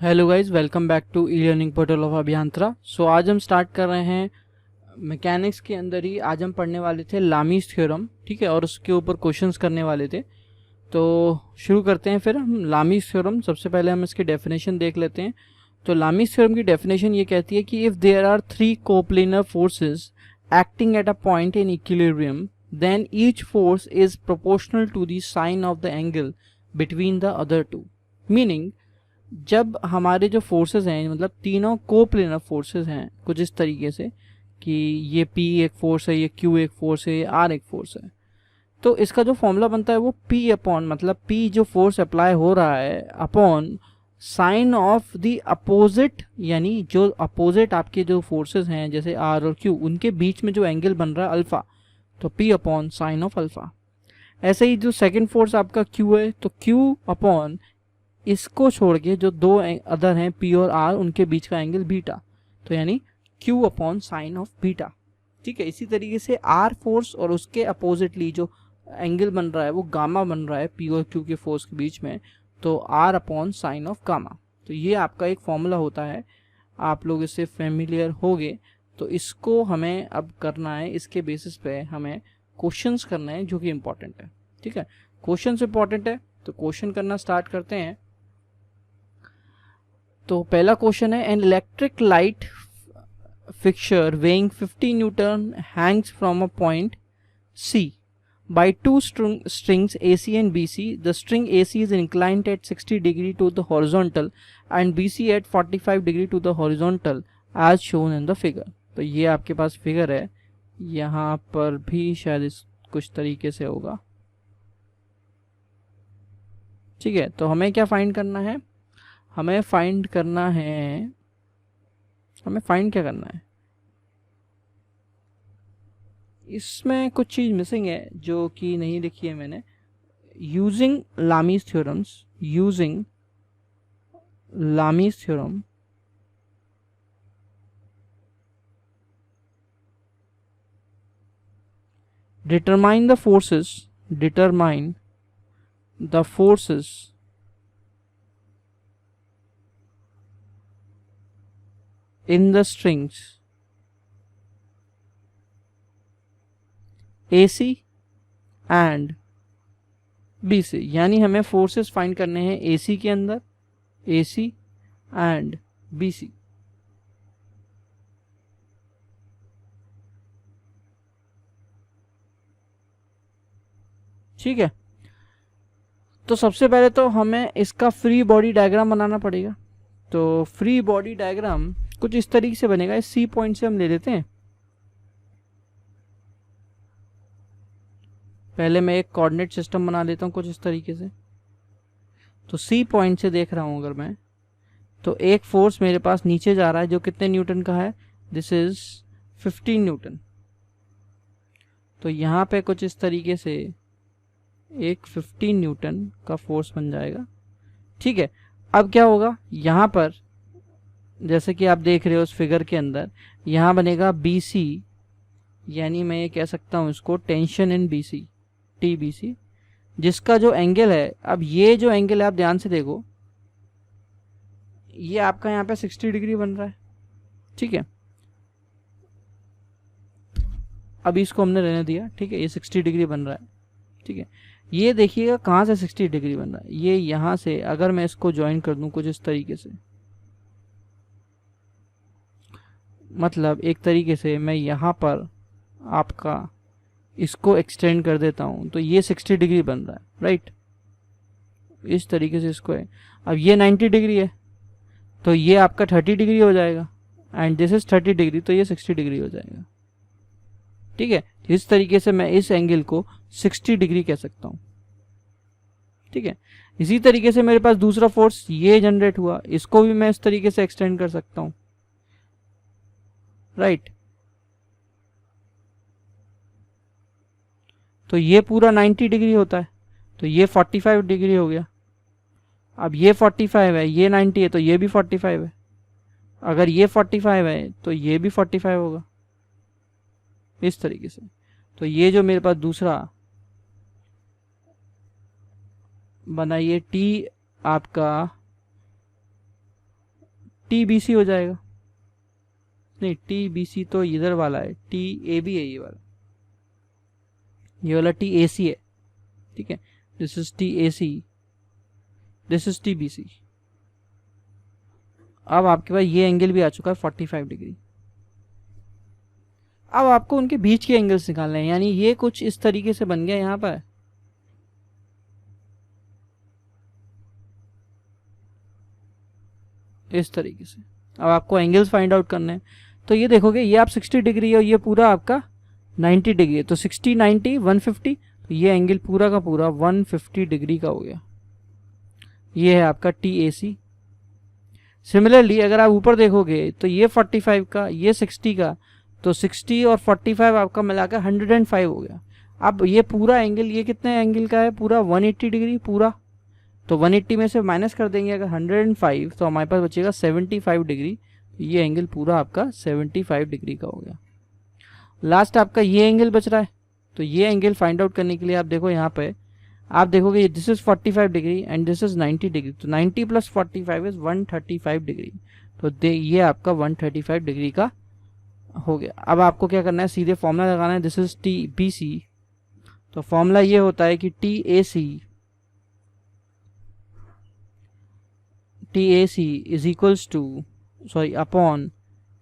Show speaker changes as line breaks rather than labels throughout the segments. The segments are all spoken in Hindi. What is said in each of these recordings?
Hello guys, welcome back to e learning portal of Abhiyantra. So आज हम स्टार्ट कर रहे हैं मैकेनिक्स के अंदर ही। आज हम पढ़ने वाले थे लामीज थ्योरम, ठीक है, और उसके ऊपर क्वेश्चंस करने वाले थे। तो शुरू करते हैं फिर हम लामीज थ्योरम। सबसे पहले हम इसकी डेफिनेशन देख लेते हैं। तो लामीज थ्योरम की डेफिनेशन ये कहती है कि if there are three coplanar forces acting at a point in equilibrium then each force is proportional to the sine of the angle between the other two. Meaning, जब हमारे जो फोर्सेस हैं, मतलब तीनों कोप्लेनर फोर्सेस हैं कुछ इस तरीके से कि ये P एक फोर्स है, ये Q एक फोर्स है, ये R एक फोर्स है, तो इसका जो फॉर्मूला बनता है वो P अपॉन, मतलब P जो फोर्स अप्लाई हो रहा है upon sine of the opposite, यानी जो अपोजिट आपके जो फोर्सेस हैं जैसे R और Q, उनके बीच में जो एंगल बन रहा है अल्फा, तो P upon sine of alpha. ऐसे ही जो सेकेंड फोर्स आपका Q है, तो Q अपॉन इसको छोड़ के जो दो अदर हैं P और R, उनके बीच का एंगल बीटा, तो यानी Q upon sine of beta. ठीक है, इसी तरीके से R फोर्स और उसके अपोजिटली जो एंगल बन रहा है वो गामा बन रहा है P और Q के फोर्स के बीच में, तो R upon sine of gamma. तो ये आपका एक फॉर्मूला होता है, आप लोग इससे फेमिलियर होगे। तो इसको हमें अब करना है, इसके बेसिस पे हमें क्वेश्चंस करना है जो कि इंपॉर्टेंट है। ठीक है, क्वेश्चंस इंपॉर्टेंट है तो क्वेश्चन करना स्टार्ट करते हैं। तो पहला क्वेश्चन है, an electric light fixture weighing 50 Newton hangs from a point C by two strings AC and BC. The string AC is inclined at 60 degree to the horizontal and BC at 45 degree to the horizontal as shown in the figure. तो ये आपके पास फिगर है, यहाँ पर भी शायद इस कुछ तरीके से होगा। ठीक है, तो हमें क्या फाइंड करना है? हमें फाइंड करना है, हमें फाइंड क्या करना है? इसमें कुछ चीज़ मिसिंग है जो कि नहीं लिखी है मैंने। Using Lami's theorems, using Lami's theorem determine the forces, determine the forces in the strings AC and BC। यानी हमें फोर्सेस फाइंड करने हैं AC के अंदर, AC एंड BC। ठीक है, तो सबसे पहले तो हमें इसका फ्री बॉडी डायग्राम बनाना पड़ेगा। तो फ्री बॉडी डायग्राम कुछ इस तरीके से बनेगा। इस C पॉइंट से हम ले लेते हैं। पहले मैं एक कोऑर्डिनेट सिस्टम बना लेता हूँ कुछ इस तरीके से। तो C पॉइंट से देख रहा हूँ अगर मैं, तो एक फोर्स मेरे पास नीचे जा रहा है जो कितने न्यूटन का है? This is 15 Newton. तो यहाँ पे कुछ इस तरीके से एक 15 न्यूटन का फोर्स बन जाएगा। ठीक है, अब क्या होगा यहाँ पर, जैसे कि आप देख रहे हो उस फिगर के अंदर, यहाँ बनेगा BC, यानी मैं ये कह सकता हूँ इसको टेंशन इन BC, TBC, जिसका जो एंगल है, अब ये जो एंगल है आप ध्यान से देखो, ये आपका यहाँ पे 60 डिग्री बन रहा है। ठीक है, अभी इसको हमने रहने दिया। ठीक है, ये 60 डिग्री बन रहा है। ठीक है, ये देखिएगा कहाँ से 60 डिग्री बन रहा है, ये यहाँ से अगर मैं इसको ज्वाइन कर दूं कुछ इस तरीके से, मतलब एक तरीके से मैं यहाँ पर आपका इसको एक्सटेंड कर देता हूँ, तो ये 60 डिग्री बन रहा है, राइट? इस तरीके से इसको है। अब ये 90 डिग्री है, तो ये आपका 30 डिग्री हो जाएगा, एंड दिस इज 30 डिग्री, तो ये 60 डिग्री हो जाएगा। ठीक है, इस तरीके से मैं इस एंगल को 60 डिग्री कह सकता हूँ। ठीक है, इसी तरीके से मेरे पास दूसरा फोर्स ये जनरेट हुआ, इसको भी मैं इस तरीके से एक्सटेंड कर सकता हूँ, राइट? तो ये पूरा 90 डिग्री होता है, तो ये 45 डिग्री हो गया। अब ये 45 है, ये 90 है, तो ये भी 45 है। अगर ये 45 है तो ये भी 45 होगा, इस तरीके से। तो ये जो मेरे पास दूसरा बना, ये T आपका टी बी सी हो जाएगा, नहीं टी बी सी तो इधर वाला है, टी ए बी है ये वाला टी ए सी है, ठीक है, this is T A C, this is T B C. अब आपके पास ये एंगल भी आ चुका है 45 डिग्री। अब आपको उनके बीच के एंगल्स निकालने हैं, यानी ये कुछ इस तरीके से बन गया यहाँ पर, इस तरीके से। अब आपको एंगल्स फाइंड आउट करने हैं, तो ये देखोगे ये आप 60 डिग्री है और ये पूरा आपका 90 डिग्री है, तो 60 90 150, तो ये एंगल पूरा का पूरा 150 डिग्री का हो गया। ये है आपका टी ए सी। सिमिलरली अगर आप ऊपर देखोगे तो ये 45 का, ये 60 का, तो 60 और 45 आपका मिलाकर 105 हो गया। अब ये पूरा एंगल, ये कितने एंगल का है, पूरा 180 डिग्री पूरा, तो 180 में से माइनस कर देंगे अगर 105, तो हमारे पास बचेगा 75 डिग्री। ये एंगल पूरा आपका 75 डिग्री का हो गया। लास्ट आपका ये एंगल बच रहा है, तो ये एंगल फाइंड आउट करने के लिए आप देखो यहाँ पे, आप देखोगे this is 45 degree and this is 90 degree, तो 90 प्लस 45 इज 135 डिग्री, तो ये आपका 135 डिग्री का हो गया। अब आपको क्या करना है, सीधे फॉर्मूला लगाना है, this is T B C, तो फॉर्मूला ये होता है कि T A C is equals to sorry upon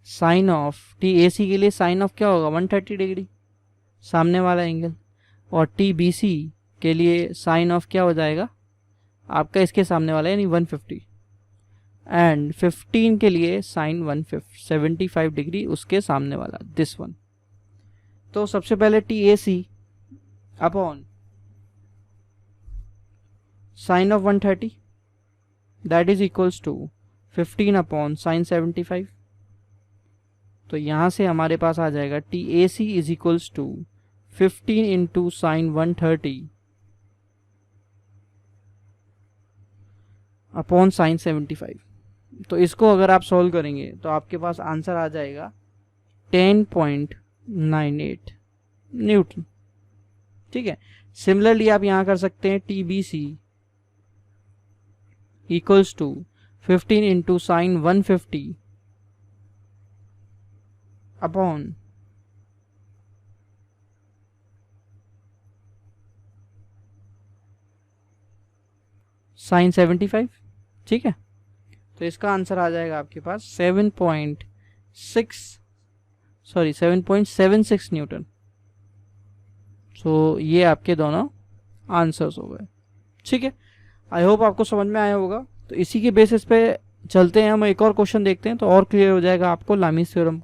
sine of, T A C के लिए साइन ऑफ क्या होगा 130 डिग्री सामने वाला एंगल, और टी बी सी के लिए साइन ऑफ क्या हो जाएगा आपका इसके सामने वाला यानी 150, एंड 15 के लिए साइन 175 डिग्री उसके सामने वाला दिस वन। तो सबसे पहले T A C upon sine of 130 that is equals to 15 upon sine 75, तो यहां से हमारे पास आ जाएगा T A C is equals to 15 into sine 130 upon sine 75। तो इसको अगर आप सॉल्व करेंगे तो आपके पास आंसर आ जाएगा 10.98 न्यूटन, ठीक है। सिमिलरली आप यहां कर सकते हैं T B C equals to 15 into sine 150 upon sine 75, ठीक है। तो इसका आंसर आ जाएगा आपके पास 7.76 न्यूटन। सो ये आपके दोनों आंसर्स हो गए, ठीक है। आई होप आपको समझ में आया होगा। तो इसी के बेसिस पे चलते हैं, हम एक और क्वेश्चन देखते हैं तो और क्लियर हो जाएगा आपको लामीज थ्योरम।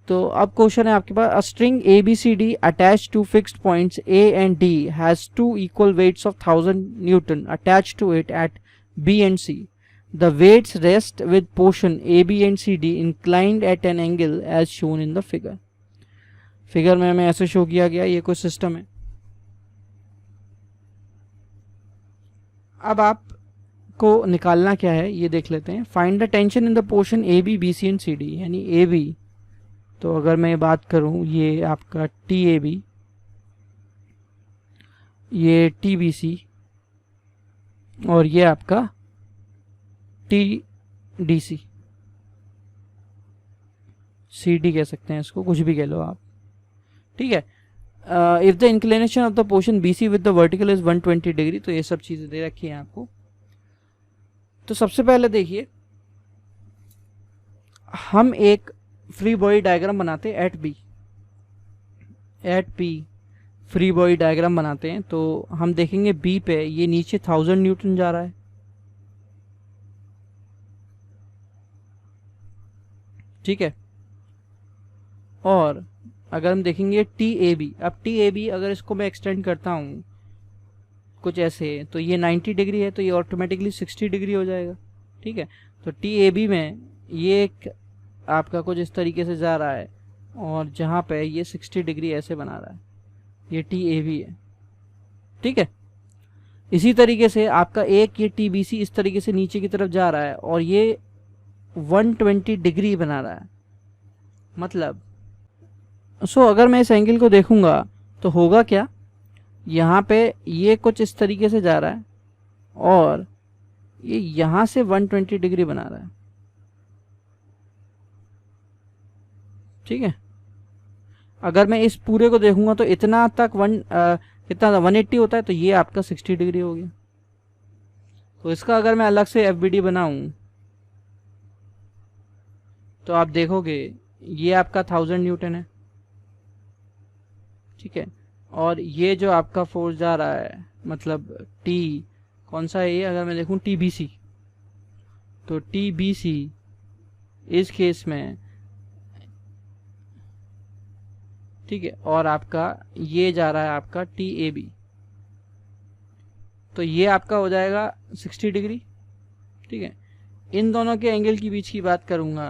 तो अब क्वेश्चन है आपके पास, a string A B C D attach to fixed points A and D has two equal weights of 1000 newton attach to it at B and C. The weights rest with portion A B and C D inclined at an angle as shown in the figure. Figure में हमें ऐसे शो किया गया, ये कोई सिस्टम है। अब आपको निकालना क्या है ये देख लेते हैं। Find the tension in the portion A B B C and C D, यानी ए बी, तो अगर मैं बात करूं ये आपका टी ए बी, ये टी बी सी, और ये आपका T D C, C D कह सकते हैं इसको, कुछ भी कह लो आप, ठीक है। If the inclination of the portion B C with the vertical is 120 degree, तो ये सब चीजें दे रखी हैं आपको। तो सबसे पहले देखिए, हम एक फ्री बॉडी डायग्राम बनाते हैं at B free body diagram बनाते हैं। तो हम देखेंगे बी पे ये नीचे 1000 न्यूटन जा रहा है, ठीक है। और अगर हम देखेंगे टी ए बी, अब टी ए बी अगर इसको मैं एक्सटेंड करता हूँ कुछ ऐसे, तो ये 90 डिग्री है, तो ये ऑटोमेटिकली 60 डिग्री हो जाएगा, ठीक है। तो टी ए बी में ये एक आपका कुछ इस तरीके से जा रहा है, और जहाँ पे ये 60 डिग्री ऐसे बना रहा है, ये टी ए बी है, ठीक है। इसी तरीके से आपका एक ये टी बी सी इस तरीके से नीचे की तरफ जा रहा है, और ये 120 डिग्री बना रहा है, मतलब अगर मैं इस एंगल को देखूंगा तो होगा क्या, यहाँ पे ये कुछ इस तरीके से जा रहा है और ये यहाँ से 120 डिग्री बना रहा है, ठीक है। अगर मैं इस पूरे को देखूंगा तो इतना तक कितना 180 होता है, तो ये आपका 60 डिग्री हो गया। तो इसका अगर मैं अलग से FBD बनाऊं तो आप देखोगे ये आपका 1000 न्यूटन है, ठीक है। और ये जो आपका फोर्स जा रहा है, मतलब T कौन सा है ये, अगर मैं देखूं TBC, तो TBC इस केस में, ठीक है। और आपका ये जा रहा है आपका TAB, तो ये आपका हो जाएगा 60 डिग्री, ठीक है। इन दोनों के एंगल की बीच की बात करूंगा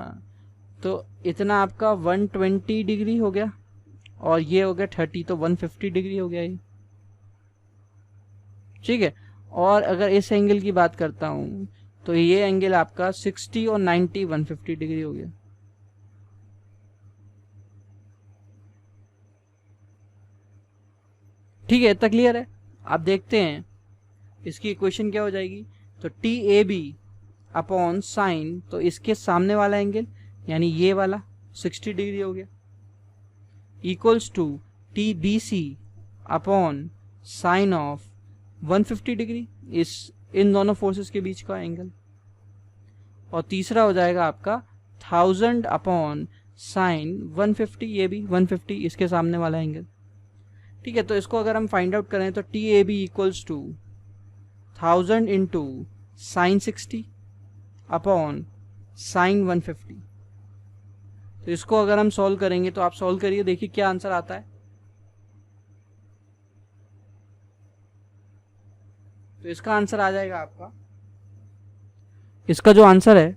तो इतना आपका 120 डिग्री हो गया, और ये हो गया 30, तो 150 डिग्री हो गया ये, ठीक है। और अगर इस एंगल की बात करता हूं तो ये एंगल आपका 60 और 90 150 डिग्री हो गया। ठीक है, इतना क्लियर है। आप देखते हैं इसकी इक्वेशन क्या हो जाएगी। तो TAB अपॉन साइन, तो इसके सामने वाला एंगल यानी ये वाला 60 डिग्री हो गया, equals to TBC upon sine of 150 degree, इन दोनों फोर्सेस के बीच का एंगल। और तीसरा हो जाएगा आपका 1000 अपॉन साइन 150, ये भी 150 इसके सामने वाला एंगल, ठीक है। तो इसको अगर हम फाइंड आउट करें तो TAB equals to 1000 into sine 60 upon sine 150। तो इसको अगर हम सॉल्व करेंगे तो आप सॉल्व करिए, देखिए क्या आंसर आता है। तो इसका आंसर आ जाएगा आपका, इसका जो आंसर है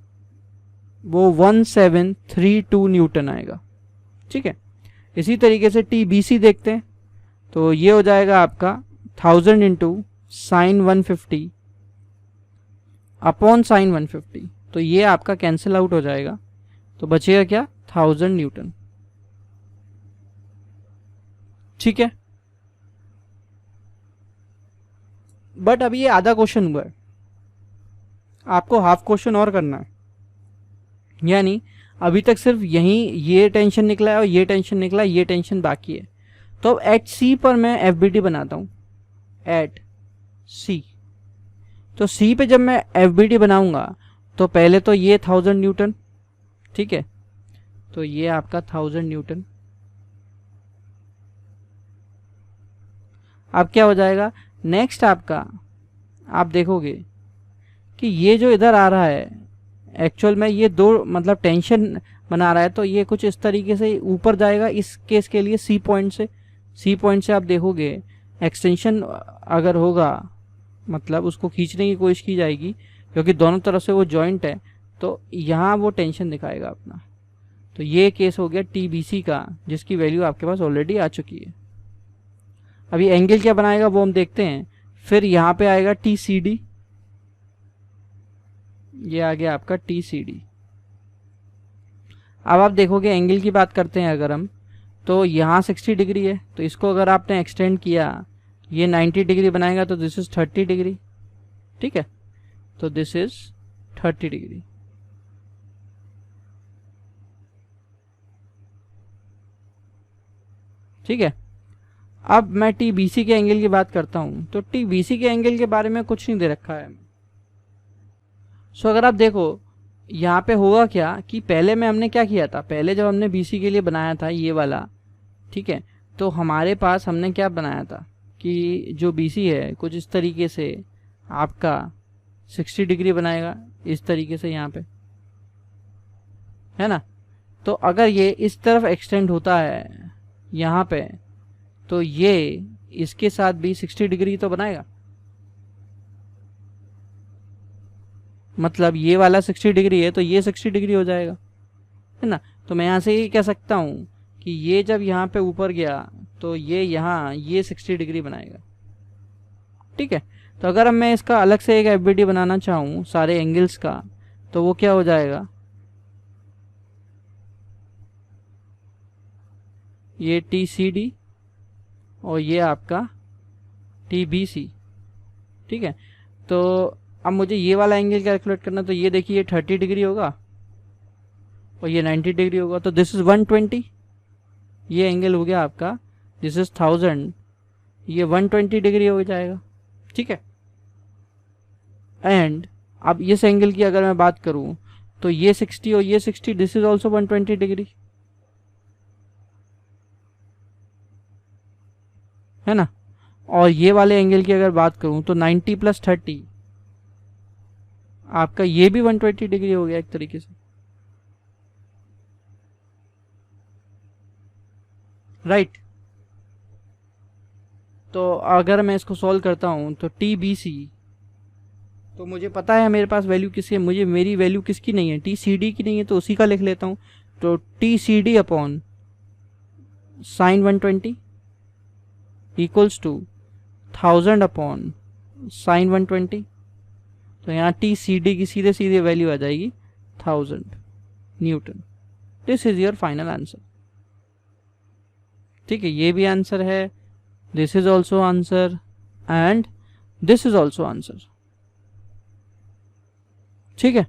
वो 1732 न्यूटन आएगा, ठीक है। इसी तरीके से TBC देखते हैं, तो ये हो जाएगा आपका 1000 इंटू साइन 150 अपॉन साइन 150, तो ये आपका कैंसिल आउट हो जाएगा, तो बचेगा क्या 1000 न्यूटन, ठीक है। बट अभी ये आधा क्वेश्चन हुआ है, आपको हाफ क्वेश्चन और करना है। यानी अभी तक सिर्फ यहीं ये टेंशन निकला है और ये टेंशन निकला है, ये टेंशन बाकी है। तो अब एट C पर मैं FBD बनाता हूं, एट C। तो C पे जब मैं FBD बनाऊंगा तो पहले तो ये 1000 न्यूटन, ठीक है। तो ये आपका 1000 न्यूटन। अब क्या हो जाएगा, नेक्स्ट आपका आप देखोगे कि ये जो इधर आ रहा है एक्चुअल में ये दो मतलब टेंशन बना रहा है, तो ये कुछ इस तरीके से ऊपर जाएगा इस केस के लिए C पॉइंट से आप देखोगे एक्सटेंशन अगर होगा, मतलब उसको खींचने की कोशिश की जाएगी क्योंकि दोनों तरफ से वो जॉइंट है, तो यहाँ वो टेंशन दिखाएगा अपना। तो ये केस हो गया TBC का, जिसकी वैल्यू आपके पास ऑलरेडी आ चुकी है। अभी एंगल क्या बनाएगा वो हम देखते हैं। फिर यहाँ पे आएगा TCD, ये आ गया आपका TCD। अब आप देखोगे एंगल की बात करते हैं अगर हम, तो यहाँ 60 डिग्री है, तो इसको अगर आपने एक्सटेंड किया ये 90 डिग्री बनाएगा, तो दिस इज 30 डिग्री, ठीक है। तो दिस इज 30 डिग्री। ठीक है। अब मैं TBC के एंगल की बात करता हूं, तो TBC के एंगल के बारे में कुछ नहीं दे रखा है। सो अगर आप देखो यहाँ पे होगा क्या कि पहले में हमने क्या किया था, पहले जब हमने BC के लिए बनाया था ये वाला, ठीक है, तो हमारे पास हमने क्या बनाया था कि जो BC है कुछ इस तरीके से आपका 60 डिग्री बनाएगा, इस तरीके से यहाँ पे, है ना। तो अगर ये इस तरफ एक्सटेंड होता है यहाँ पे, तो ये इसके साथ भी 60 डिग्री तो बनाएगा, मतलब ये वाला 60 डिग्री है तो ये 60 डिग्री हो जाएगा, है ना। तो मैं यहाँ से ये कह सकता हूँ कि ये जब यहाँ पे ऊपर गया तो ये यहाँ ये 60 डिग्री बनाएगा, ठीक है। तो अगर मैं इसका अलग से एक FBD बनाना चाहूँ सारे एंगल्स का, तो वो क्या हो जाएगा, ये TCD और ये आपका TBC, ठीक है। तो अब मुझे ये वाला एंगल कैलकुलेट करना, तो ये देखिए 30 डिग्री होगा, और ये 90 डिग्री होगा, तो दिस इज 120, ये एंगल हो गया आपका, दिस इज 1000, ये 120 डिग्री हो जाएगा, ठीक है। एंड अब इस एंगल की अगर मैं बात करूं तो ये 60 और ये 60, दिस इज ऑल्सो 120 डिग्री, है ना। और ये वाले एंगल की अगर बात करूं तो 90 + 30 आपका ये भी 120 डिग्री हो गया एक तरीके से, राइट। तो अगर मैं इसको सॉल्व करता हूं तो TBC, तो मुझे पता है मेरे पास वैल्यू किसकी है, मुझे मेरी वैल्यू किसकी नहीं है, TCD की नहीं है, तो उसी का लिख लेता हूं। तो TCD upon sine 120 equals to 1000 upon sine 120। तो यहाँ TCD की सीधे सीधे वैल्यू आ जाएगी 1000 newton. This is your final answer, ठीक है। ये भी आंसर है, this is also answer, and this is also answer, ठीक है।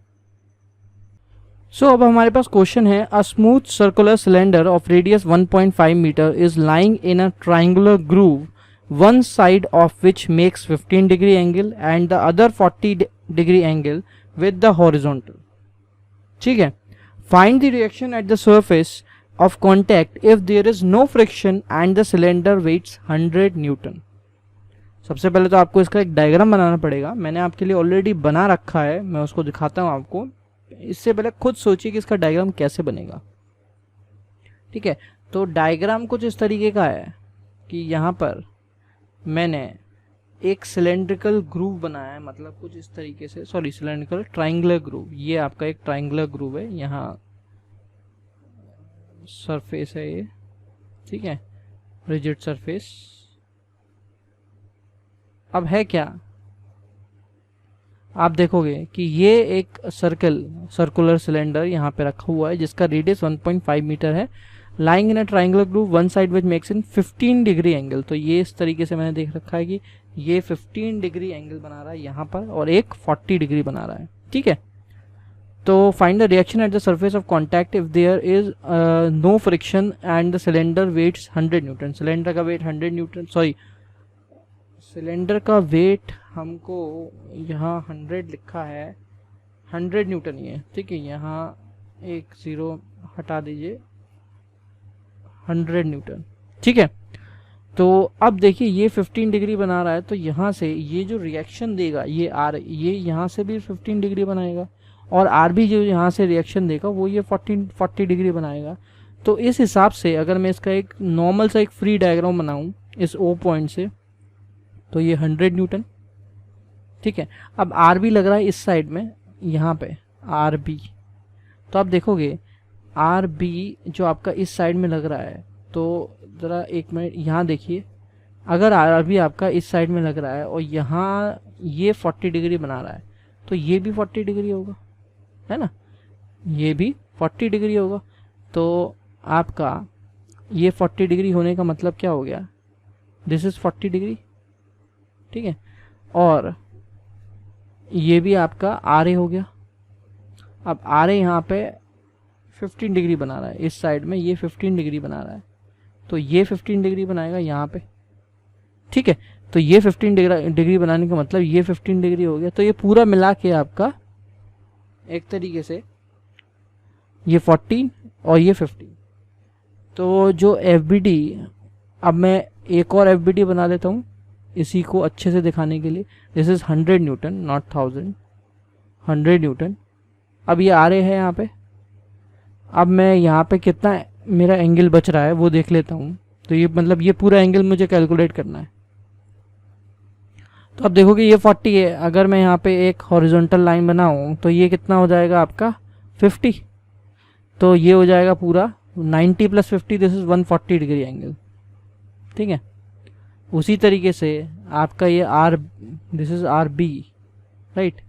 सो अब हमारे पास क्वेश्चन है, a smooth circular cylinder of radius 1.5 metre is lying in a triangular groove, one side of which makes 15 degree angle and the other 40 degree angle with the horizontal, ठीक है। Find the reaction at the surface of contact if there is no friction and the cylinder weighs 100 Newton। सबसे पहले तो आपको इसका एक डायग्राम बनाना पड़ेगा, मैंने आपके लिए ऑलरेडी बना रखा है, मैं उसको दिखाता हूँ आपको। इससे पहले खुद सोचिए कि इसका डायग्राम कैसे बनेगा, ठीक है। तो डायग्राम कुछ इस तरीके का है कि यहाँ पर मैंने एक सिलेंड्रिकल ग्रूव बनाया है, मतलब कुछ इस तरीके से, सॉरी सिलेंड्रिकल ट्राइंगुलर ग्रूव, ये आपका एक ट्राइंगुलर ग्रूव है, यहाँ सरफेस है ये, ठीक है, रिजिड सरफेस। अब है क्या, आप देखोगे कि ये एक सर्कुलर सिलेंडर यहाँ पे रखा हुआ है जिसका रेडियस 1.5 मीटर है, lying in a triangular groove, one side which makes in 15 degree angle. तो ये इस तरीके से मैंने देख रखा है कि ये 15 डिग्री एंगल बना रहा है यहाँ पर, और एक 40 डिग्री बना रहा है, ठीक है। तो find the reaction at the surface of contact if there is no friction and the cylinder weights 100 newton. Cylinder का वेट 100 न्यूटन, सॉरी सिलेंडर का वेट हमको यहाँ 100 लिखा है, 100 न्यूटन ही है, ठीक है। यहाँ एक 0 हटा दीजिए, 100 न्यूटन, ठीक है। तो अब देखिए ये 15 डिग्री बना रहा है, तो यहाँ से ये जो रिएक्शन देगा ये आर, ये यहाँ से भी 15 डिग्री बनाएगा, और आर भी जो यहाँ से रिएक्शन देगा वो ये 40 डिग्री बनाएगा। तो इस हिसाब से अगर मैं इसका एक नॉर्मल सा एक फ्री डायग्राम बनाऊँ इस ओ पॉइंट से, तो ये 100 न्यूटन, ठीक है। अब आर बी लग रहा है इस साइड में, यहाँ पे आर बी, तो आप देखोगे आर बी जो आपका इस साइड में लग रहा है, तो ज़रा एक मिनट यहाँ देखिए, अगर आर बी आपका इस साइड में लग रहा है और यहाँ ये 40 डिग्री बना रहा है, तो ये भी 40 डिग्री होगा, है ना, ये भी 40 डिग्री होगा। तो आपका ये 40 डिग्री होने का मतलब क्या हो गया, दिस इज़ 40 डिग्री, ठीक है। और ये भी आपका आर ए हो गया। अब आर ए यहाँ पे 15 डिग्री बना रहा है, इस साइड में ये 15 डिग्री बना रहा है, तो ये 15 डिग्री बनाएगा यहाँ पे, ठीक है। तो ये 15 डिग्री बनाने का मतलब ये 15 डिग्री हो गया। तो ये पूरा मिला के आपका एक तरीके से ये 14 और ये 15। तो जो FBD, अब मैं एक और FBD बना लेता हूँ इसी को अच्छे से दिखाने के लिए। This is 100 Newton, not 1000, 100 Newton. अब ये आ रहे हैं यहाँ पे, अब मैं यहाँ पे कितना मेरा एंगल बच रहा है वो देख लेता हूँ। तो ये मतलब ये पूरा एंगल मुझे कैलकुलेट करना है। तो अब देखोगे ये 40 है, अगर मैं यहाँ पे एक हॉरिजॉन्टल लाइन बनाऊँ तो ये कितना हो जाएगा आपका 50। तो ये हो जाएगा पूरा 90 + 50, दिस इज 140 डिग्री एंगल, ठीक है। उसी तरीके से आपका ये R, this is R B, right,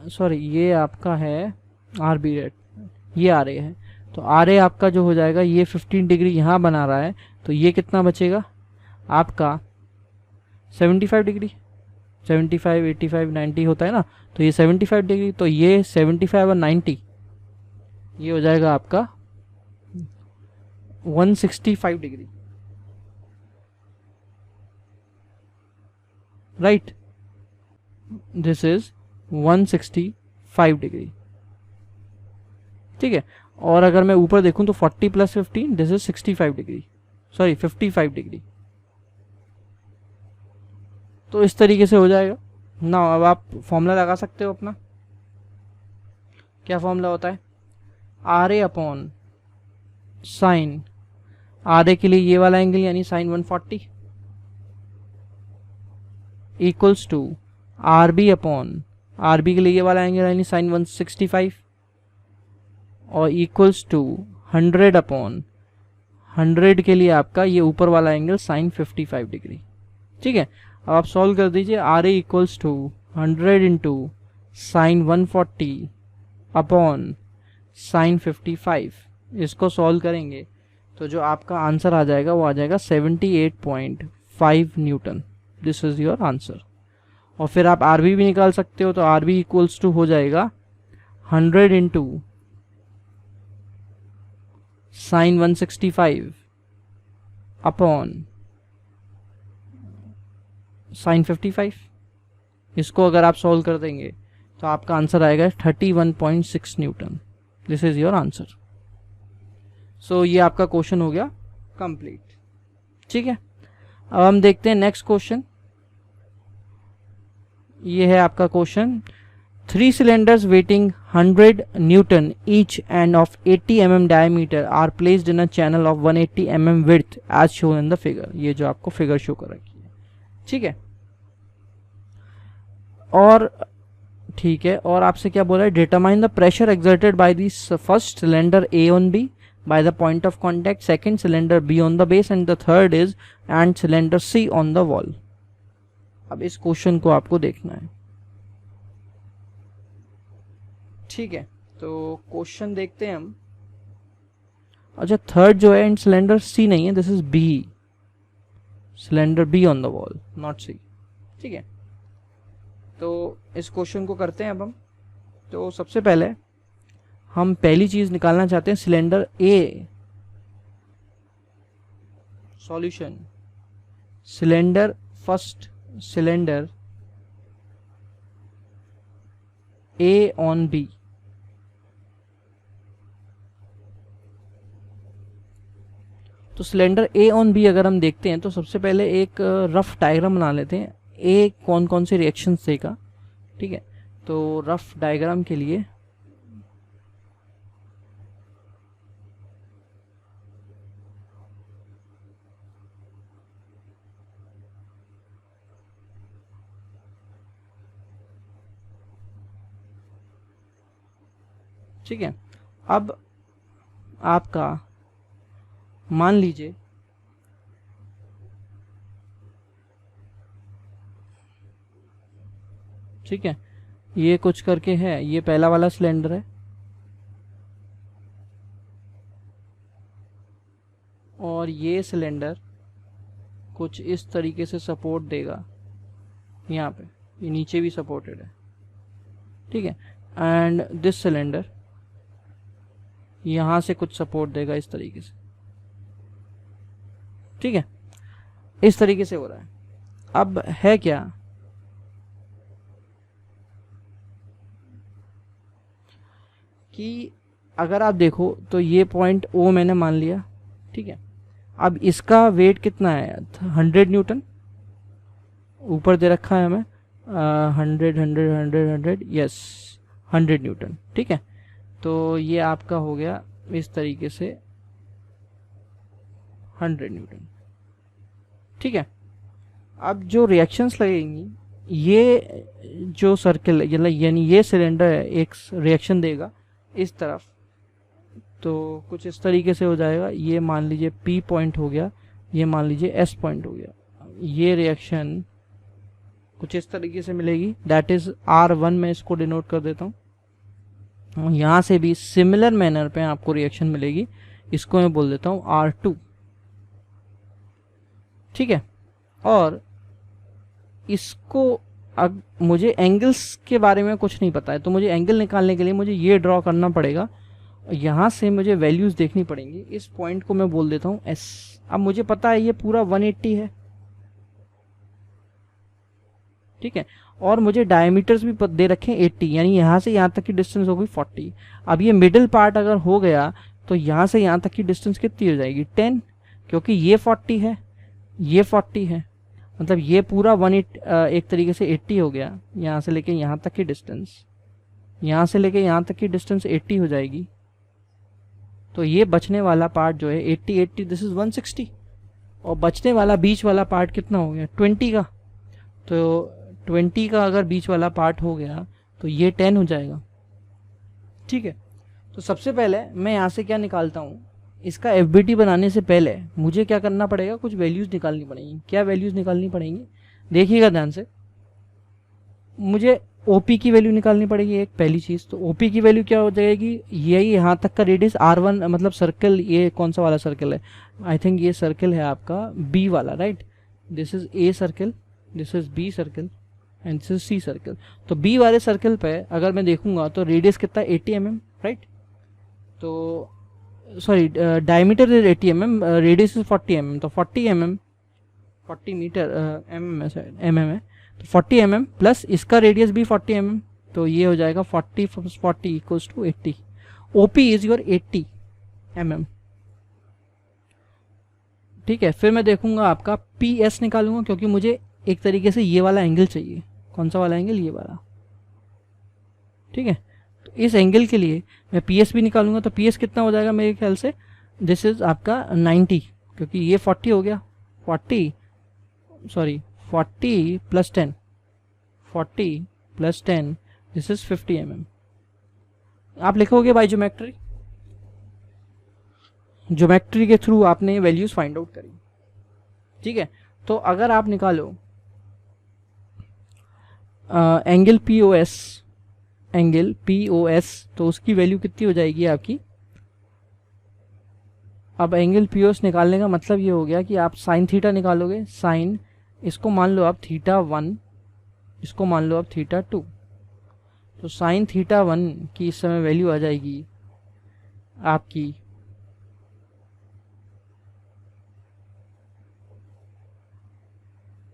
sorry ये आपका है आर बी, रेट, ये आ रहे हैं। तो आर ए आपका जो हो जाएगा ये 15 डिग्री यहाँ बना रहा है, तो ये कितना बचेगा आपका 75 डिग्री, 75, 85, 90 होता है ना, तो ये 75 डिग्री, तो ये 75 और 90, ये हो जाएगा आपका 165 degree, right, this is 165 degree, ठीक है। और अगर मैं ऊपर देखूं तो 40 + 15 this is 65 degree, sorry 55 degree. तो इस तरीके से हो जाएगा ना। अब आप फॉर्मूला लगा सकते हो अपना। क्या फॉर्मूला होता है? R A upon sine, R A के लिए ये वाला एंगल यानी sine 140 equals to R B upon, R B के लिए ये वाला एंगल यानी साइन 165 और इक्वल्स टू 100 अपॉन 100 के लिए आपका ये ऊपर वाला एंगल साइन 55 डिग्री, ठीक है। अब आप सॉल्व कर दीजिए। R A equals to 100 into sine 140 upon sine 55, इसको सॉल्व करेंगे तो जो आपका आंसर आ जाएगा वो आ जाएगा 78.5 Newton. This is your answer. और फिर आप आर बी भी निकाल सकते हो, तो आर बी इक्वल्स टू हो जाएगा 100 इंटू साइन 165 अपॉन साइन 55। इसको अगर आप सॉल्व कर देंगे तो आपका आंसर आएगा 31.6 newton. This is your answer. So ये आपका क्वेश्चन हो गया कंप्लीट, ठीक है। अब हम देखते हैं नेक्स्ट क्वेश्चन। ये है आपका question. 3 cylinders weighing 100 Newton each and of 80 mm diameter are placed in a channel of 180 mm width as shown in the figure। ये जो आपको फिगर शो कर रखी है, ठीक है। और ठीक है, और आपसे क्या बोला है? Determine the pressure exerted by the first cylinder A on B by the point of contact, second cylinder B on the base and the third is and cylinder C on the wall। अब इस क्वेश्चन को आपको देखना है, ठीक है। तो क्वेश्चन देखते हैं हम। अच्छा, थर्ड जो है इन सिलेंडर C नहीं है, this is B, cylinder B on the wall not C, ठीक है। तो इस क्वेश्चन को करते हैं अब हम। तो सबसे पहले हम पहली चीज निकालना चाहते हैं cylinder A, solution cylinder, first cylinder A on B. तो सिलेंडर ए ऑन बी अगर हम देखते हैं तो सबसे पहले एक रफ डायग्राम बना लेते हैं। ए कौन कौन से रिएक्शंस देगा, ठीक है। तो रफ डायग्राम के लिए ठीक है। अब आपका मान लीजिए ठीक है, ये कुछ करके है, ये पहला वाला सिलेंडर है और ये सिलेंडर कुछ इस तरीके से सपोर्ट देगा, यहाँ पे ये नीचे भी सपोर्टेड है, ठीक है। एंड दिस सिलेंडर यहाँ से कुछ सपोर्ट देगा इस तरीके से, ठीक है। इस तरीके से हो रहा है। अब है क्या कि अगर आप देखो तो ये पॉइंट ओ मैंने मान लिया, ठीक है। अब इसका वेट कितना है? 100 न्यूटन ऊपर दे रखा है हमें, 100 यस 100 न्यूटन, ठीक है। तो ये आपका हो गया इस तरीके से 100 न्यूटन, ठीक है। अब जो रिएक्शंस लगेंगी, ये जो सर्कल यानी ये सिलेंडर है एक रिएक्शन देगा इस तरफ, तो कुछ इस तरीके से हो जाएगा। ये मान लीजिए P पॉइंट हो गया, ये मान लीजिए S पॉइंट हो गया। ये रिएक्शन कुछ इस तरीके से मिलेगी, दैट इज R1 में इसको डिनोट कर देता हूँ। यहाँ से भी सिमिलर मैनर पे आपको रिएक्शन मिलेगी, इसको मैं बोल देता हूँ R2, ठीक है। और इसको अब मुझे एंगल्स के बारे में कुछ नहीं पता है, तो मुझे एंगल निकालने के लिए मुझे ये ड्रॉ करना पड़ेगा यहाँ से मुझे वैल्यूज़ देखनी पड़ेंगी। इस पॉइंट को मैं बोल देता हूँ S। अब मुझे पता है ये पूरा 180 है, ठीक है, और मुझे डायमीटर्स भी दे रखे हैं 80, यानी यहाँ से यहाँ तक की डिस्टेंस हो गई 40। अब ये मिडिल पार्ट अगर हो गया तो यहाँ से यहाँ तक की डिस्टेंस कितनी हो जाएगी 10, क्योंकि ये 40 है, ये 40 है, मतलब ये पूरा 180 एक तरीके से 80 हो गया। यहाँ से लेके यहाँ तक की डिस्टेंस, यहाँ से लेके यहाँ तक की डिस्टेंस 80 हो जाएगी। तो ये बचने वाला पार्ट जो है 80 80 दिस इज 160, और बचने वाला बीच वाला पार्ट कितना हो गया 20 का। तो 20 का अगर बीच वाला पार्ट हो गया तो ये 10 हो जाएगा, ठीक है। तो सबसे पहले मैं यहाँ से क्या निकालता हूँ, इसका FBT बनाने से पहले मुझे क्या करना पड़ेगा, कुछ वैल्यूज़ निकालनी पड़ेंगी। क्या वैल्यूज़ निकालनी पड़ेंगी, देखिएगा ध्यान से। मुझे OP की वैल्यू निकालनी पड़ेगी, एक पहली चीज़। तो OP की वैल्यू क्या हो जाएगी, यही यहाँ तक का रेडियस R1, मतलब सर्कल, ये कौन सा वाला सर्कल है, आई थिंक ये सर्कल है आपका B वाला, right. This is A circle, this is B circle and this is C circle. तो B वाले सर्कल पे अगर मैं देखूंगा तो रेडियस कितना 80 mm, राइट। तो sorry, diameter is 80 mm, radius is 40 mm, तो 40 mm, 40 मीटर mm है, तो 40 mm प्लस इसका रेडियस भी 40 mm, तो ये हो जाएगा 40 + 40 equals to 80। OP is your 80 mm, ठीक है। फिर मैं देखूंगा आपका PS निकालूंगा, क्योंकि मुझे एक तरीके से ये वाला एंगल चाहिए। कौन सा वाला एंगल, ये वाला, ठीक है। तो इस एंगल के लिए मैं PS भी निकालूंगा। तो PS कितना हो जाएगा मेरे ख्याल से, दिस इज आपका 90, क्योंकि ये 40 हो गया, 40 + 10, 40 + 10, दिस इज 50 mm। आप लिखोगे बाय ज्योमेट्री के थ्रू आपने वैल्यूज फाइंड आउट करी, ठीक है। तो अगर आप निकालो एंगल POS, तो उसकी वैल्यू कितनी हो जाएगी आपकी। अब एंगल POS निकालने का मतलब ये हो गया कि आप साइन थीटा निकालोगे। साइन, इसको मान लो आप θ1, इसको मान लो आप θ2। तो साइन θ1 की इस समय वैल्यू आ जाएगी आपकी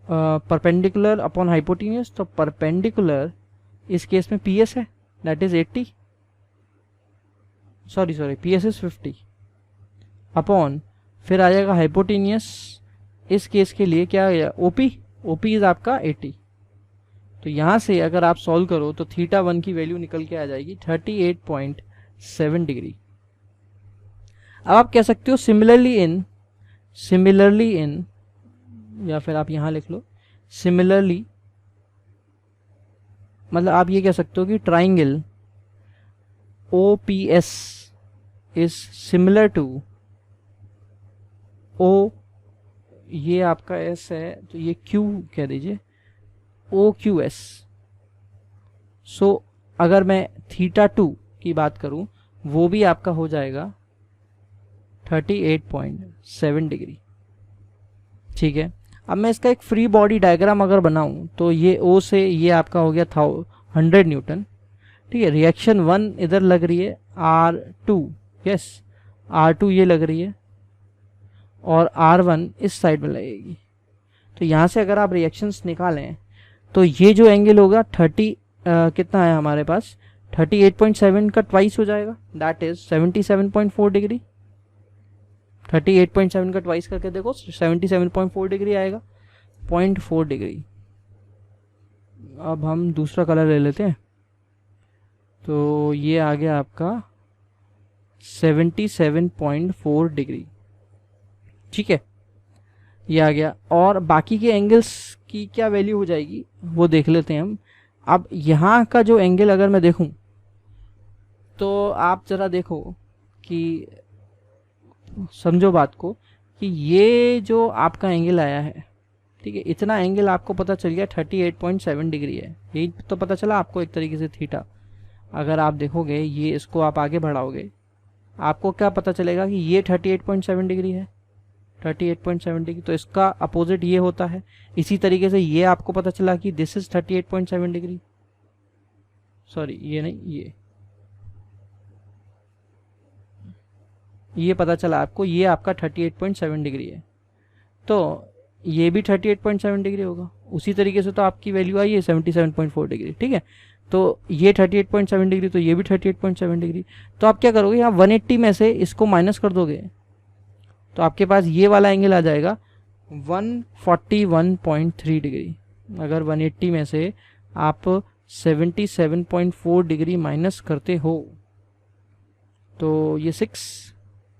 परपेंडिकुलर अपॉन हाइपोटेन्यूज। तो परपेंडिकुलर इस केस में PS है, that is 80, sorry PS is 50 upon, फिर आ जाएगा हाइपोटेन्यूस, इस केस के लिए क्या आएगा OP इज आपका 80। तो यहाँ से अगर आप सॉल्व करो तो θ1 की वैल्यू निकल के आ जाएगी 38.7 डिग्री। अब आप कह सकते हो सिमिलरली इन, या फिर आप यहाँ लिख लो सिमिलरली, मतलब आप ये कह सकते हो कि triangle OPS is similar to O, ये आपका S है तो ये Q कह दीजिए, OQS। सो अगर मैं θ2 की बात करूं वो भी आपका हो जाएगा 38.7 डिग्री, ठीक है। अब मैं इसका एक फ्री बॉडी डायग्राम अगर बनाऊं तो ये O से ये आपका हो गया 100 न्यूटन, ठीक है। रिएक्शन 1 इधर लग रही है R2, यस R2 ये लग रही है, और R1 इस साइड में लगेगी। तो यहाँ से अगर आप रिएक्शंस निकालें तो ये जो एंगल होगा 30 कितना है हमारे पास 38.7 का ट्वाइस हो जाएगा, दैट इज 77.4 डिग्री। 38.7 का ट्वाइस करके देखो 77.4 डिग्री आएगा, 0.4 डिग्री। अब हम दूसरा कलर ले लेते हैं, तो ये आ गया आपका 77.4 डिग्री, ठीक है, ये आ गया। और बाकी के एंगल्स की क्या वैल्यू हो जाएगी वो देख लेते हैं हम। अब यहाँ का जो एंगल अगर मैं देखूं तो आप जरा देखो कि समझो बात को कि ये जो आपका एंगल आया है, ठीक है, इतना एंगल आपको पता चल गया 38.7 डिग्री है, यही तो पता चला आपको एक तरीके से थीटा। अगर आप देखोगे ये, इसको आप आगे बढ़ाओगे, आपको क्या पता चलेगा कि ये 38.7 डिग्री है, 38.7 डिग्री, तो इसका अपोजिट ये होता है। इसी तरीके से ये आपको पता चला कि दिस इज 38.7 डिग्री, सॉरी ये नहीं, ये पता चला आपको, ये आपका 38.7 डिग्री है, तो ये भी 38.7 डिग्री होगा। उसी तरीके से तो आपकी वैल्यू आई है 77.4 डिग्री, ठीक है। तो ये 38.7 डिग्री, तो ये भी 38.7 डिग्री। तो आप क्या करोगे, यहाँ 180 में से इसको माइनस कर दोगे, तो आपके पास ये वाला एंगल आ जाएगा 141.3 डिग्री। अगर 180 में से आप 77.4 डिग्री माइनस करते हो तो ये 6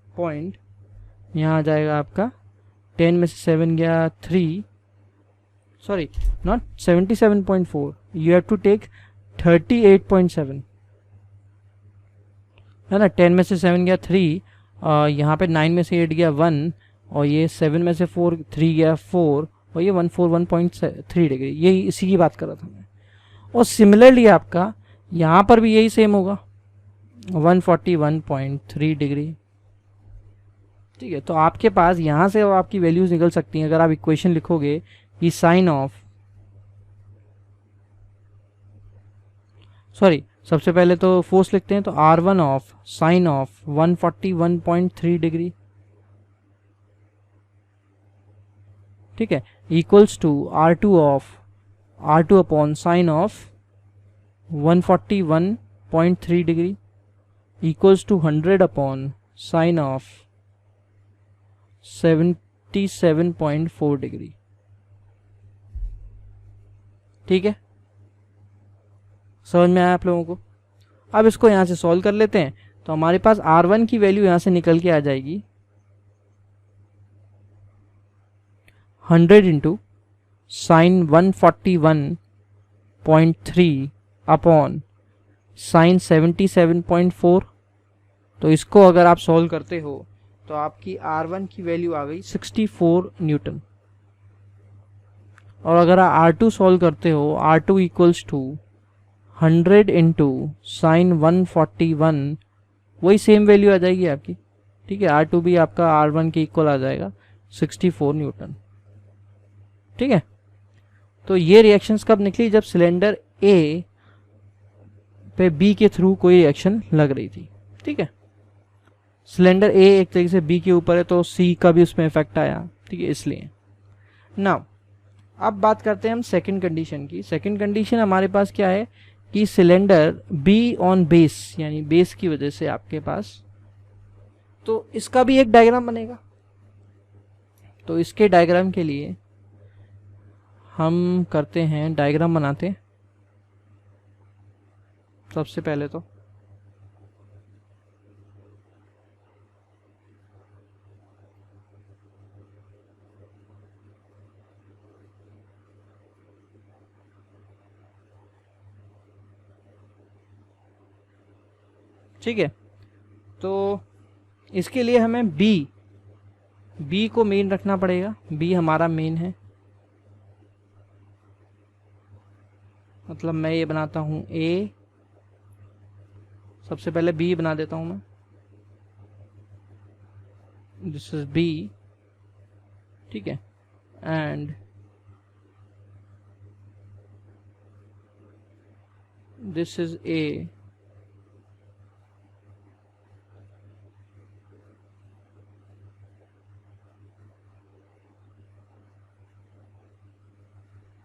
पॉइंट यहाँ आ जाएगा आपका, 10 में से 7 गया 3, sorry not 77.4, you have to take 38.7, है ना। 10 में से 7 गया 3, यहाँ पे 9 में से 8 गया 1, और ये 7 में से 4 3 गया 4, और ये 141.3 डिग्री, यही इसी की बात कर रहा था मैं। और सिमिलरली आपका यहाँ पर भी यही सेम होगा 141.3 डिग्री, ठीक है। तो आपके पास यहाँ से आपकी वैल्यूज निकल सकती हैं। अगर आप इक्वेशन लिखोगे कि साइन ऑफ, सॉरी सबसे पहले तो फोर्स लिखते हैं, तो R1 of sine of 141.3 degree, ठीक है, equals to R2 of R2 upon sine of 141.3 degree equals to 100 upon sine of 77.4 degree, ठीक है। समझ में आया आप लोगों को? अब इसको यहाँ से सॉल्व कर लेते हैं, तो हमारे पास R1 की वैल्यू यहाँ से निकल के आ जाएगी 100 इंटू साइन 141.3 अपॉन साइन 77.4। तो इसको अगर आप सॉल्व करते हो तो आपकी R1 की वैल्यू आ गई 64 न्यूटन। और अगर आप R2 सॉल्व करते हो, R2 equals to 100 into sign 141, वही सेम वैल्यू आ जाएगी आपकी, ठीक है। R2 भी आपका R1 के इक्वल आ जाएगा 64 न्यूटन, ठीक है। तो ये रिएक्शंस कब निकली, जब सिलेंडर A पे B के थ्रू कोई रिएक्शन लग रही थी, ठीक है। सिलेंडर A एक तरीके से B के ऊपर है, तो C का भी उसमें इफेक्ट आया, ठीक है, इसलिए। नाउ अब बात करते हैं हम सेकंड कंडीशन की। सेकंड कंडीशन हमारे पास क्या है कि सिलेंडर B ऑन बेस, यानी बेस की वजह से आपके पास, तो इसका भी एक डायग्राम बनेगा। तो इसके डायग्राम के लिए हम करते हैं, डायग्राम बनाते हैं सबसे पहले तो। ठीक है, तो इसके लिए हमें बी को मेन रखना पड़ेगा। बी हमारा मेन है, मतलब मैं ये बनाता हूँ ए, सबसे पहले बी बना देता हूँ मैं, दिस इज बी, ठीक है, एंड दिस इज ए,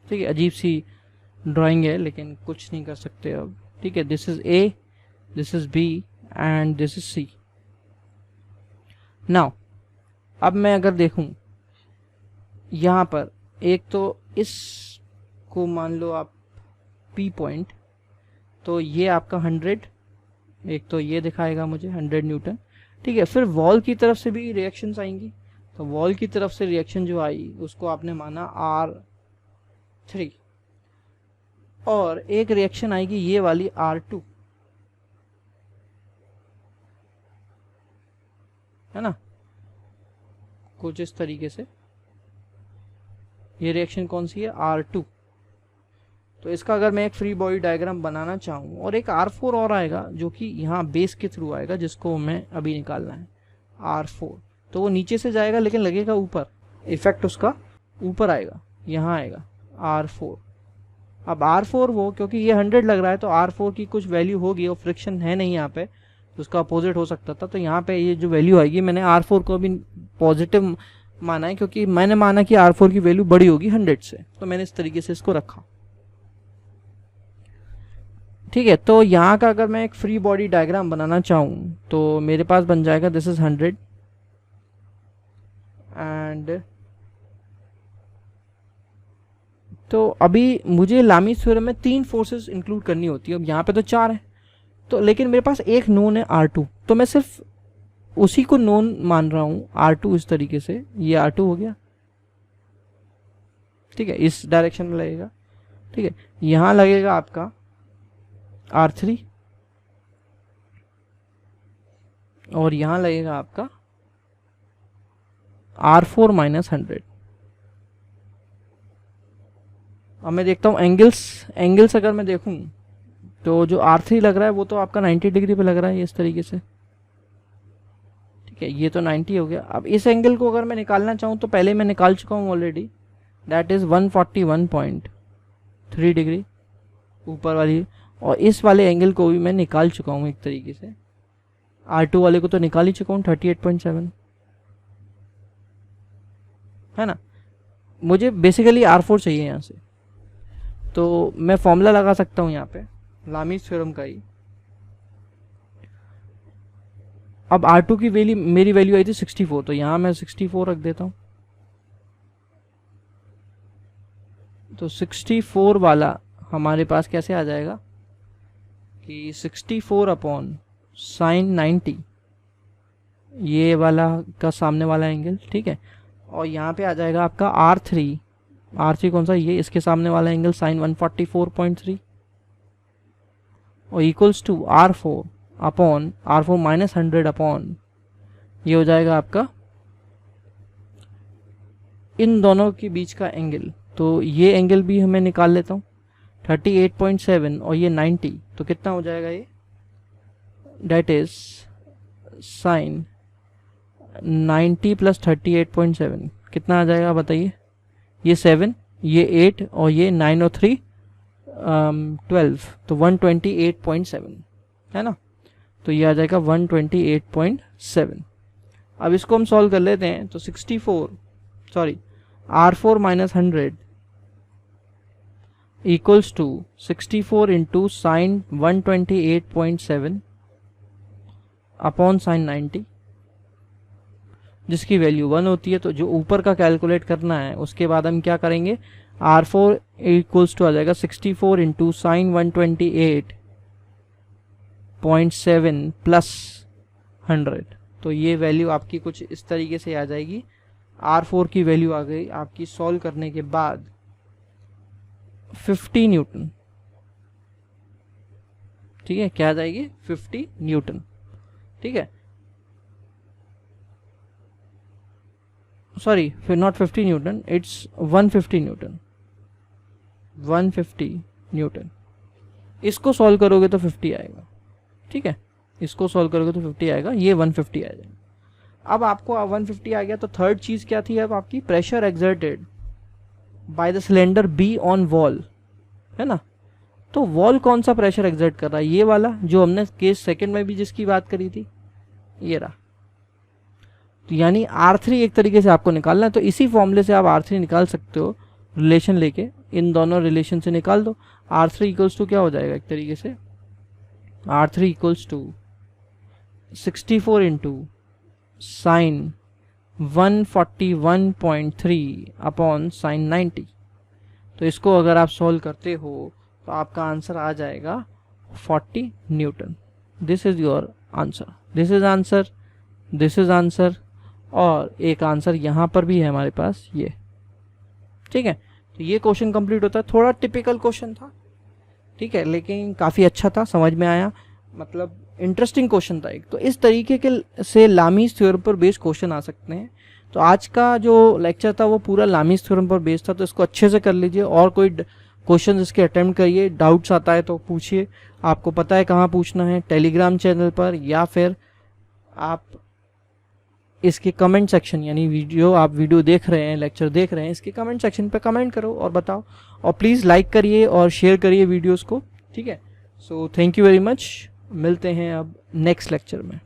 ठीक है। अजीब सी ड्राइंग है लेकिन कुछ नहीं कर सकते अब, ठीक है। This is A, this is B and this is C. Now अब मैं अगर देखूं यहाँ पर, एक तो इस को मान लो आप P पॉइंट, तो ये आपका 100, एक तो ये दिखाएगा मुझे 100 न्यूटन, ठीक है। फिर वॉल की तरफ से भी रिएक्शंस आएंगी, तो वॉल की तरफ से रिएक्शन जो आई उसको आपने माना R3, और एक रिएक्शन आएगी ये वाली R2, है ना, कुछ इस तरीके से। ये रिएक्शन कौन सी है, R2। तो इसका अगर मैं एक फ्री बॉडी डायग्राम बनाना चाहूँ, और एक R4 और आएगा जो कि यहाँ बेस के थ्रू आएगा, जिसको मैं अभी निकालना है R4। तो वो नीचे से जाएगा लेकिन लगेगा ऊपर, इफेक्ट उसका ऊपर आएगा, यहाँ आएगा R4। अब R4 वो, क्योंकि ये 100 लग रहा है तो R4 की कुछ वैल्यू होगी, और फ्रिक्शन है नहीं यहाँ पे, उसका अपोजिट हो सकता था। तो यहाँ पे ये जो वैल्यू आएगी, मैंने R4 को भी पॉजिटिव माना है क्योंकि मैंने माना कि R4 की वैल्यू बड़ी होगी 100 से, तो मैंने इस तरीके से इसको रखा। ठीक है, तो यहाँ का अगर मैं एक फ्री बॉडी डायग्राम बनाना चाहूँ तो मेरे पास बन जाएगा दिस इज 100 एंड तो अभी मुझे लामीज थ्योरम में 3 फोर्सेस इंक्लूड करनी होती है। अब यहाँ पे तो 4 है, तो लेकिन मेरे पास एक नोन है R2, तो मैं सिर्फ उसी को नोन मान रहा हूँ R2 इस तरीके से। ये R2 हो गया, ठीक है, इस डायरेक्शन में लगेगा। ठीक है, यहाँ लगेगा आपका R3 और यहाँ लगेगा आपका R4 माइनस 100। अब मैं देखता हूँ एंगल्स अगर मैं देखूँ तो जो R3 लग रहा है वो तो आपका 90 डिग्री पे लग रहा है, ये इस तरीके से। ठीक है, ये तो 90 हो गया। अब इस एंगल को अगर मैं निकालना चाहूँ तो पहले मैं निकाल चुका हूँ ऑलरेडी, दैट इज़ 141.3 डिग्री ऊपर वाली, और इस वाले एंगल को भी मैं निकाल चुका हूँ एक तरीके से। R2 वाले को तो निकाल ही चुका हूँ 38.7, है ना। मुझे बेसिकली R4 चाहिए यहाँ से, तो मैं फॉर्मूला लगा सकता हूँ यहाँ पे लामीज थ्योरम का ही। अब R2 की वैल्यू, मेरी वैल्यू आई थी 64, तो यहाँ मैं 64 रख देता हूँ। तो 64 वाला हमारे पास कैसे आ जाएगा कि 64 अपॉन साइन 90, ये वाला का सामने वाला एंगल, ठीक है, और यहाँ पे आ जाएगा आपका R3 कौन सा, ये इसके सामने वाला एंगल साइन 144.3 और equals to R4 upon R4 minus 100 upon, ये हो जाएगा आपका इन दोनों के बीच का एंगल। तो ये एंगल भी हमें निकाल लेता हूँ 38.7 और ये 90, तो कितना हो जाएगा ये, डेट इज साइन 90 प्लस 38.7 कितना आ जाएगा बताइए। ये 7, ये 8 और ये 9 और 3 12, तो 128.7 है ना। तो ये आ जाएगा 128.7। अब इसको हम सॉल्व कर लेते हैं। तो R4 minus 100 equals to 64 into sine 128.7 upon sine 90, जिसकी वैल्यू 1 होती है। तो जो ऊपर का कैलकुलेट करना है उसके बाद हम क्या करेंगे, R4 इक्वल्स टू आ जाएगा 64 इंटू साइन 128.7 प्लस 100। तो ये वैल्यू आपकी कुछ इस तरीके से आ जाएगी। R4 की वैल्यू आ गई आपकी सॉल्व करने के बाद 50 न्यूटन। ठीक है, क्या आ जाएगी 50 न्यूटन। ठीक है, सॉरी फिर not 50 Newton, it's 150 Newton, 150 Newton. इसको सॉल्व करोगे तो 50 आएगा। ठीक है, इसको सॉल्व करोगे तो 50 आएगा, ये 150 आ जाएगा। अब आपको 150 आ गया तो थर्ड चीज क्या थी, अब आपकी pressure exerted by the cylinder be on wall, है ना। तो वॉल कौन सा प्रेशर एक्सर्ट कर रहा है, ये वाला जो हमने केस सेकंड में भी जिसकी बात करी थी, ये रहा। तो यानी R3 एक तरीके से आपको निकालना है। तो इसी फॉर्मूले से आप R3 निकाल सकते हो, रिलेशन लेके इन दोनों रिलेशन से निकाल दो। R3 इक्वल्स टू क्या हो जाएगा एक तरीके से, R3 equals to 64 into sine 141.3 upon sine 90। तो इसको अगर आप सॉल्व करते हो तो आपका आंसर आ जाएगा 40 Newton. This is your answer, this is answer, this is answer, और एक आंसर यहाँ पर भी है हमारे पास ये। ठीक है, तो ये क्वेश्चन कंप्लीट होता है। थोड़ा टिपिकल क्वेश्चन था, ठीक है, लेकिन काफ़ी अच्छा था, समझ में आया, मतलब इंटरेस्टिंग क्वेश्चन था एक। तो इस तरीके के से लामीज थ्योरम पर बेस्ड क्वेश्चन आ सकते हैं। तो आज का जो लेक्चर था वो पूरा लामीज थ्योरम पर बेस्ड था, तो इसको अच्छे से कर लीजिए और कोई क्वेश्चन इसके अटेम्प्ट करिए। डाउट्स आता है तो पूछिए, आपको पता है कहाँ पूछना है, टेलीग्राम चैनल पर, या फिर आप इसके कमेंट सेक्शन, यानी आप वीडियो देख रहे हैं, लेक्चर देख रहे हैं, इसके कमेंट सेक्शन पे कमेंट करो और बताओ, और प्लीज़ लाइक करिए और शेयर करिए वीडियोस को। ठीक है, so thank you very much. मिलते हैं अब नेक्स्ट लेक्चर में।